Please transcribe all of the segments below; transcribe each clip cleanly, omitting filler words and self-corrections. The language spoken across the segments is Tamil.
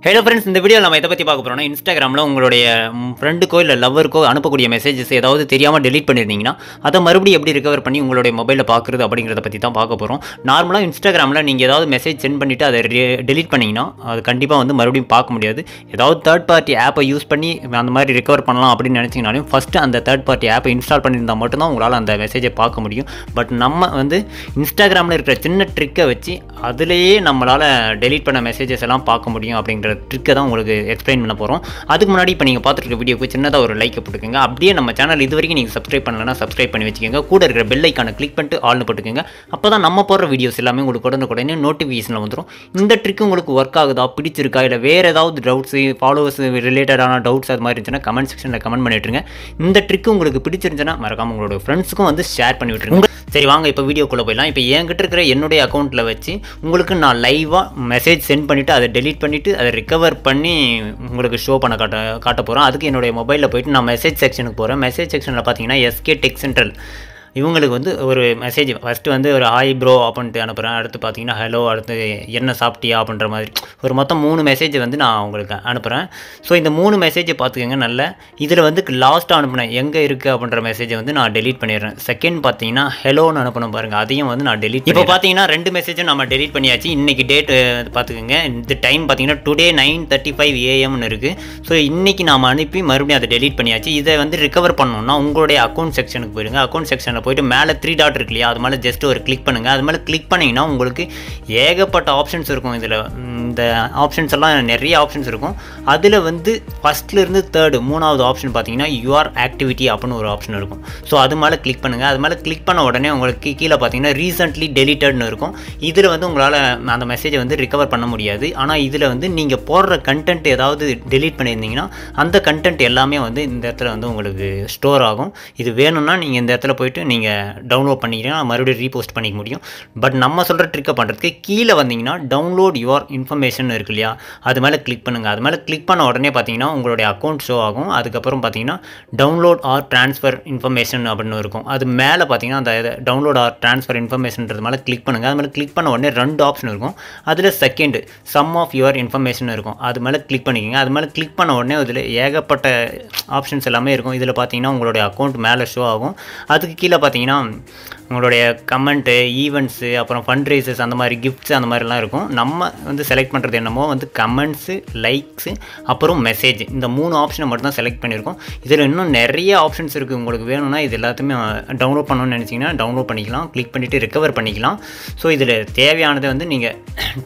ஹலோ ஃப்ரெண்ட்ஸ், இந்த வீடியோவில் நம்ம எதை பற்றி பார்க்க போகிறோம்னா, இன்ஸ்டாகிராமில் உங்களுடைய ஃப்ரெண்டுக்கோ இல்லை லவ்வருக்கோ அனுப்பக்கூடிய மெசேஜஸ் ஏதாவது தெரியாமல் டெலீட் பண்ணியிருந்தீங்கன்னா அதை மறுபடியும் எப்படி ரிகவர் பண்ணி உங்களுடைய மொபைலில் பார்க்குறது அப்படிங்கிறத பற்றி தான் பார்க்க போகிறோம். நார்மலாக இன்ஸ்டாகிராமில் நீங்கள் ஏதாவது மெசேஜ் சென்ட் பண்ணிவிட்டு அதை டெலீட் பண்ணிங்கன்னா அது கண்டிப்பாக வந்து மறுபடியும் பார்க்க முடியாது. ஏதாவது தேர்ட் பார்ட்டி ஆப்பை யூஸ் பண்ணி அந்த மாதிரி ரிகவர் பண்ணலாம் அப்படின்னு நினச்சிங்கனாலும் ஃபஸ்ட்டு அந்த தேர்ட் பார்ட்டி ஆப்பை இன்ஸ்டால் பண்ணியிருந்தால் மட்டும்தான் உங்களால் அந்த மெசேஜை பார்க்க முடியும். பட் நம்ம வந்து இன்ஸ்டாகிராமில் இருக்கிற சின்ன ட்ரிக்கை வச்சு அதிலேயே நம்மளால் டெலீட் பண்ண மெசேஜஸ் எல்லாம் பார்க்க முடியும் அப்படிங்கிற ட்ரிக்கை தான் உங்களுக்கு எக்ஸ்பிளைன் பண்ண போகிறோம். அதுக்கு முன்னாடி இப்போ நீங்கள் பார்த்துருக்க வீடியோக்கு சின்னதாக ஒரு லைக் போட்டுக்கோங்க. அப்படியே நம்ம சேனல் இது வரைக்கும் நீங்கள் சப்ஸ்கிரைப் பண்ணலன்னா சப்ஸ்கிரைப் பண்ணி வச்சுக்கோங்க. கூட இருக்கிற பெல் ஐக்கானை கிளிக் பண்ணிட்டு ஆல்னு போட்டுக்கோங்க. அப்போ தான் நம்ம போடுற வீடியோஸ் எல்லாமே உங்களுக்கு உடனே நோட்டிஃபிகேஷனில் வந்துடும். இந்த ட்ரிக் உங்களுக்கு ஒர்க் ஆகுதா, பிடிச்சிருக்கா, இல்லை வேறு ஏதாவது டவுட்ஸ், ஃபாலோவர்ஸ் ரிலேட்டடான டவுட்ஸ் அது மாதிரி இருந்துச்சுன்னா கமெண்ட் செக்ஷனில் கமெண்ட் பண்ணிவிட்டுருங்க. இந்த ட்ரிக் உங்களுக்கு பிடிச்சிருந்துச்சுன்னா மறக்காமல் உங்களோட ஃப்ரெண்ட்ஸுக்கும் வந்து ஷேர் பண்ணி விட்டுருங்க. சரி, வாங்க இப்போ வீடியோக்குள்ளே போயிடலாம். இப்போ என்கிட்ட இருக்கிற என்னுடைய அக்கௌண்ட்டில் வச்சு உங்களுக்கு நான் லைவாக மெசேஜ் சென்ட் பண்ணிவிட்டு அதை டெலீட் பண்ணிவிட்டு அதை ரிகவர் பண்ணி உங்களுக்கு ஷோ பண்ண காட்ட போகிறோம். அதுக்கு என்னுடைய மொபைலில் போய்ட்டு நான் மெசேஜ் செக்ஷனுக்கு போகிறேன். மெசேஜ் செக்ஷனில் பார்த்தீங்கன்னா எஸ்கே டெக் சென்ட்ரல் இவங்களுக்கு வந்து ஒரு மெசேஜ் ஃபஸ்ட்டு வந்து ஒரு ஹாய் ப்ரோ அப்படின்ட்டு அனுப்புகிறேன். அடுத்து பார்த்தீங்கன்னா ஹலோ, அடுத்து என்ன சாப்பிட்டியா அப்படின்ற மாதிரி ஒரு மொத்தம் 3 மெசேஜ் வந்து நான் உங்களுக்கு அனுப்புகிறேன். ஸோ இந்த 3 மெசேஜை பார்த்துக்கோங்க. நல்ல இதில் வந்து லாஸ்ட்டாக அனுப்புனேன் எங்கே இருக்குது அப்படின்ற மெசேஜை வந்து நான் டெலீட் பண்ணிடுறேன். செகண்ட் பார்த்தீங்கன்னா ஹலோன்னு அனுப்பணும் பாருங்கள், அதையும் வந்து நான் டெலீட். இப்போ பார்த்தீங்கன்னா 2 மெசேஜும் நம்ம டெலீட் பண்ணியாச்சு. இன்றைக்கி டேட் பார்த்துக்கோங்க. இந்த டைம் பார்த்தீங்கன்னா டுடே 9:35 AM இருக்குது. ஸோ இன்றைக்கி நாம் அனுப்பி மறுபடியும் அதை டெலீட் பண்ணியாச்சு. இதை வந்து ரிகவர் பண்ணணும்னா உங்களுடைய அக்கௌண்ட் செக்ஷனுக்கு போயிடுங்க. அக்கௌண்ட் செக்ஷனில் போய்ட்டு மேலே 3 டாட் இருக்கு இல்லையா, அது மேலே ஜஸ்ட் ஒரு கிளிக் பண்ணுங்கள். அது மேலே கிளிக் பண்ணிங்கன்னா உங்களுக்கு ஏகப்பட்ட ஆப்ஷன்ஸ் இருக்கும். இதில் இந்த ஆப்ஷன்ஸ் எல்லாம் நிறைய ஆப்ஷன்ஸ் இருக்கும். அதில் வந்து ஃபஸ்ட்லேருந்து தேர்டு 3வது ஆப்ஷன் பார்த்தீங்கன்னா யுவர் ஆக்டிவிட்டி அப்படின்னு ஒரு ஆப்ஷன் இருக்கும். ஸோ அது மேலே கிளிக் பண்ணுங்கள். அது மேலே கிளிக் பண்ண உடனே உங்களுக்கு கீழே பார்த்தீங்கன்னா ரீசெண்ட்லி டெலிட்டட்னு இருக்கும். இதில் வந்து உங்களால் அந்த மெசேஜை வந்து ரிகவர் பண்ண முடியாது. ஆனால் இதில் வந்து நீங்கள் போடுற கண்டென்ட் ஏதாவது டெலீட் பண்ணியிருந்தீங்கன்னா அந்த கண்டென்ட் எல்லாமே வந்து இந்த இடத்துல வந்து உங்களுக்கு ஸ்டோர் ஆகும். இது வேணும்னா நீங்கள் இந்த இடத்துல போய்ட்டு நீங்கள் டவுன்லோட் பண்ணிக்கிறீங்கன்னா மறுபடியும் ரீபோஸ்ட் பண்ணிக்க முடியும். பட் நம்ம சொல்கிற ட்ரிக்கை பண்ணுறதுக்கு கீழே வந்தீங்கன்னா டவுன்லோட் யுவர் இன்ஃபர்மேஷன் இருக்கு இல்லையா, அது மேலே கிளிக் பண்ணுங்கள். அது மேலே கிளிக் பண்ண உடனே பார்த்தீங்கன்னா உங்களுடைய அக்கௌண்ட் ஷோ ஆகும். அதுக்கப்புறம் பார்த்தீங்கன்னா டவுன்லோட் ஆர் ட்ரான்ஸ்ஃபர் இன்ஃபர்மேஷன் அப்படின்னு இருக்கும். அது மேலே பார்த்தீங்கன்னா அந்த டவுன்லோட் ஆர் ட்ரான்ஸ்ஃபர் இன்ஃபர்மேஷன்றது மேலே கிளிக் பண்ணுங்கள். அது மேலே கிளிக் பண்ண உடனே 2 ஆப்ஷன் இருக்கும். அதில் second some of your information இருக்கும். அது மேலே கிளிக் பண்ணிக்கோங்க. அது மேலே கிளிக் பண்ண உடனே இதில் ஏகப்பட்ட ஆப்ஷன்ஸ் எல்லாமே இருக்கும். இதில் பார்த்தீங்கன்னா உங்களுடைய அக்கௌண்ட் மேலே ஷோ ஆகும். அதுக்கு கீழே பார்த்தீங்கன்னா உங்களுடைய கமெண்ட்டு, ஈவெண்ட்ஸு, அப்புறம் ஃபண்ட் ரைசஸ், அந்த மாதிரி கிஃப்ட்ஸ், அந்த மாதிரிலாம் இருக்கும். நம்ம வந்து செலக்ட் பண்ணுறது என்னமோ வந்து கமெண்ட்ஸு, லைக்ஸு, அப்புறம் மெசேஜ், இந்த 3 ஆப்ஷனை மட்டும் தான் செலக்ட் பண்ணியிருக்கோம். இதில் இன்னும் நிறைய ஆப்ஷன்ஸ் இருக்குது. உங்களுக்கு வேணும்னா இது எல்லாத்தையுமே டவுன்லோட் பண்ணணும்னு நினச்சிங்கன்னா டவுன்லோட் பண்ணிக்கலாம். கிளிக் பண்ணிவிட்டு ரிகவர் பண்ணிக்கலாம். ஸோ இதில் தேவையானதை வந்து நீங்கள்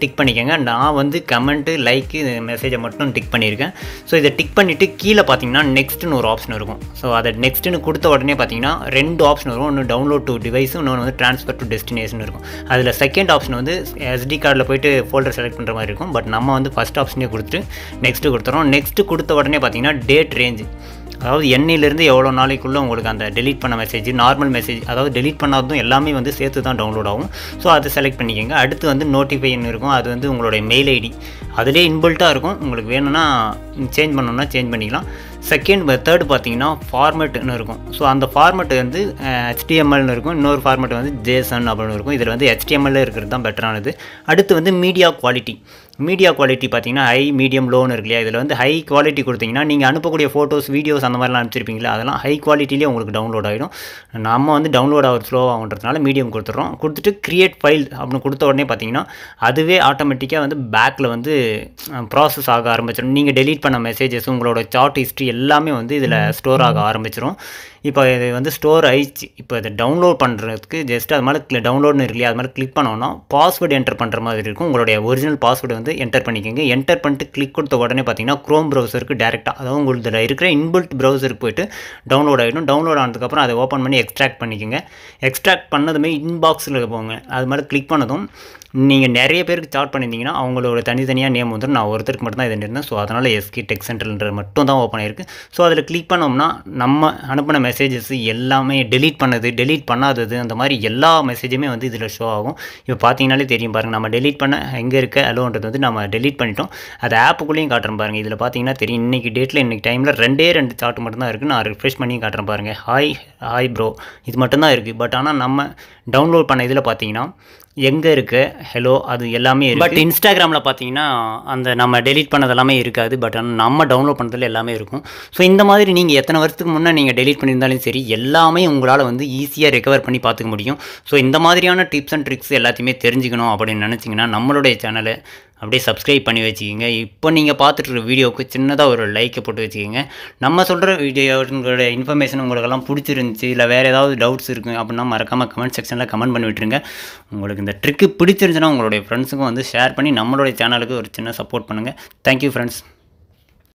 டிக் பண்ணிக்கோங்க. நான் வந்து கமெண்ட்டு, லைக்கு, மெசேஜை மட்டும் டிக் பண்ணியிருக்கேன். ஸோ இதை டிக் பண்ணிவிட்டு கீழே பார்த்தீங்கன்னா நெக்ஸ்ட்டுன்னு ஒரு ஆப்ஷன் இருக்கும். ஸோ அதை நெக்ஸ்ட்டுன்னு கொடுத்த உடனே பார்த்தீங்கன்னா 2 ஆப்ஷன் வரும். ஒன்று டவுன்லோட் டு டிவைஸ், இன்னொன்று வந்து ட்ரான்ஸ்ஃபர் டு டெஸ்டினேஷன் இருக்கும். அதில் செகண்ட் ஆப்ஷன் வந்து SD கார்டில் போய்ட்டு ஃபோல்டர் செலக்ட் பண்ணுற மாதிரி இருக்கும். பட் நம்ம வந்து ஃபஸ்ட் ஆப்ஷனே கொடுத்துட்டு நெக்ஸ்ட்டு கொடுத்துறோம். நெக்ஸ்ட்டு கொடுத்த உடனே பார்த்தீங்கன்னா டேட் ரேஞ்சு, அதாவது எண்ணிலிருந்து எவ்வளோ நாளைக்குள்ளே உங்களுக்கு அந்த டெலீட் பண்ண மெசேஜ், நார்மல் மெசேஜ், அதாவது டெலீட் பண்ணாததும் எல்லாமே வந்து சேர்த்து தான் டவுன்லோட் ஆகும். ஸோ அதை செலக்ட் பண்ணிக்கோங்க. அடுத்து வந்து நோட்டிஃபைன்னு இருக்கும். அது வந்து உங்களுடைய மெயில் ஐடி அதிலே இன்பில்ட்டாக இருக்கும். உங்களுக்கு வேணும்னா சேஞ்ச் பண்ணணும்னா சேஞ்ச் பண்ணிக்கலாம். தேர்டு பார்த்தீங்கன்னா ஃபார்மேட்னு இருக்கும். ஸோ அந்த ஃபார்மேட் வந்து HTMLனு இருக்கும். இன்னொரு ஃபார்மேட் வந்து JSON அப்படின்னு இருக்கும். இதில் வந்து HTML இருக்கிறது தான் பெட்டரானது. அடுத்து வந்து மீடியா குவாலிட்டி பார்த்தீங்கன்னா ஹை, மீடியம், லோன்னு இருக்கு இல்லையா. இதில் வந்து ஹை குவாலிட்டி கொடுத்தீங்கன்னா நீங்கள் அனுப்பக்கூடிய ஃபோட்டோஸ், வீடியோஸ் அந்த மாதிரிலாம் அனுப்பிச்சிருப்பீங்களா, அதெல்லாம் ஹை குவாலிட்டிலேயே உங்களுக்கு டவுன்லோட் ஆகிடும். நம்ம வந்து டவுன்லோட் ஆகிற ஸ்லோ ஆகுன்றதுனால மீடியம் கொடுத்துட்றோம். கொடுத்துட்டு கிரியேட் ஃபைல் அப்படின்னு கொடுத்த உடனே பார்த்தீங்கன்னா அதுவே ஆட்டோமேட்டிக்காக வந்து பேக்கில் வந்து ப்ராசஸ் ஆக ஆரம்பிச்சிடும். நீங்கள் டெலீட் பண்ண மெசேஜஸ், உங்களோட சார்ட் ஹிஸ்ட்ரி எல்லாமே வந்து இதில் ஸ்டோர் ஆக ஆரம்பிச்சிடும். இப்போ இது வந்து ஸ்டோர் ஆயிடுச்சு. இப்போ இதை டவுன்லோட் பண்ணுறதுக்கு ஜஸ்ட் அது மேலே டவுன்லோட்னு இருக்கு இல்லையா, அது மாதிரி கிளிக் பண்ணோன்னா பாஸ்வேர்டு என்டர் பண்ணுற மாதிரி இருக்கும். உங்களுடைய ஒரிஜினல் பாஸ்வேர்டு வந்து என்டர் பண்ணிக்கோங்க. என்டர் பண்ணிட்டு கிளிக் கொடுத்த உடனே பார்த்தீங்கன்னா க்ரோம் ப்ரௌசருக்கு டேரெக்டாக, அதாவது உங்களுக்கு இருக்கிற இன்பில்ட் ப்ரௌசருக்கு போய்ட்டு டவுன்லோட் ஆகிடும். டவுன்லோட் ஆனதுக்கப்புறம் அதை ஓப்பன் பண்ணி எக்ஸ்ட்ராக்ட் பண்ணிக்கோங்க. எக்ஸ்ட்ராக்ட் பண்ணதுமே இன்பாக்ஸில் போங்க. அது மாதிரி கிளிக் பண்ணதும் நீங்கள் நிறைய பேருக்கு சார்ட் பண்ணியிருந்தீங்கன்னா அவங்களோட தனித்தனியாக நேம் வந்துடும். நான் ஒருத்தருக்கு மட்டும் தான் இது இருந்தேன். ஸோ அதனால் எஸ்கே டெக் சென்ட்ரல்ன்ற மட்டும் தான் ஓப்பன் ஆகிருக்கு. ஸோ அதில் கிளிக் பண்ணோம்னா நம்ம அனுப்பின மெசேஜஸ் எல்லாமே டெலீட் பண்ணாதது அந்த மாதிரி எல்லா மெசேஜுமே வந்து இதில் ஷோ ஆகும். இப்போ பார்த்தீங்கனாலே தெரியும் பாருங்கள், நம்ம டெலீட் பண்ண எங்கே இருக்க அலோன்றது வந்து நம்ம டெலீட் பண்ணிட்டோம். அது ஆப்புக்குள்ளேயும் காட்டுறேன் பாருங்கள். இதில் பார்த்தீங்கன்னா தெரியும், இன்றைக்கி டேட்டில் இன்றைக்கி டைமில் 2 சார்ட் மட்டும்தான் இருக்குது. நான் ரிஃப்ரெஷ் பண்ணி காட்டுறேன் பாருங்கள். ஹாய் ப்ரோ, இது மட்டும்தான் இருக்குது. பட் ஆனால் நம்ம டவுன்லோட் பண்ண இதில் பார்த்தீங்கன்னா எங்கே இருக்குது ஹலோ அது எல்லாமே இருக்குது. பட் இன்ஸ்டாகிராமில் பார்த்தீங்கன்னா அந்த நம்ம டெலீட் பண்ணது எல்லாமே இருக்காது. பட் ஆனால் நம்ம டவுன்லோட் பண்ணுறதுல எல்லாமே இருக்கும். ஸோ இந்த மாதிரி நீங்கள் எத்தனை வருஷத்துக்கு முன்னே நீங்கள் டெலீட் பண்ணியிருந்தாலும் சரி, எல்லாமே உங்களால் வந்து ஈஸியாக ரெக்கவர் பண்ணி பார்த்துக்க முடியும். ஸோ இந்த மாதிரியான டிப்ஸ் அண்ட் ட்ரிக்ஸ் எல்லாத்தையுமே தெரிஞ்சுக்கணும் அப்படின்னு நினச்சிங்கன்னா நம்மளுடைய சேனலை அப்படியே சப்ஸ்கிரைப் பண்ணி வச்சுக்கிங்க. இப்போ நீங்கள் பார்த்துட்டு இருக்க வீடியோவுக்கு சின்னதாக ஒரு லைக்கை போட்டு வச்சுக்கிங்க. நம்ம சொல்கிற வீடியோங்களோட இன்ஃபர்மேஷன் உங்களுக்கெல்லாம் பிடிச்சிருந்துச்சி, இல்லை வேறு ஏதாவது டவுட்ஸ் இருக்குது அப்படின்னா மறக்காமல் கமெண்ட் செக்ஷனில் கமெண்ட் பண்ணி விட்டுருங்க. உங்களுக்கு இந்த ட்ரிக்கு பிடிச்சிருந்துச்சுன்னா உங்களுடைய ஃப்ரெண்ட்ஸுக்கும் வந்து ஷேர் பண்ணி நம்மளுடைய சேனலுக்கு ஒரு சின்ன சப்போர்ட் பண்ணுங்கள். Thank you friends.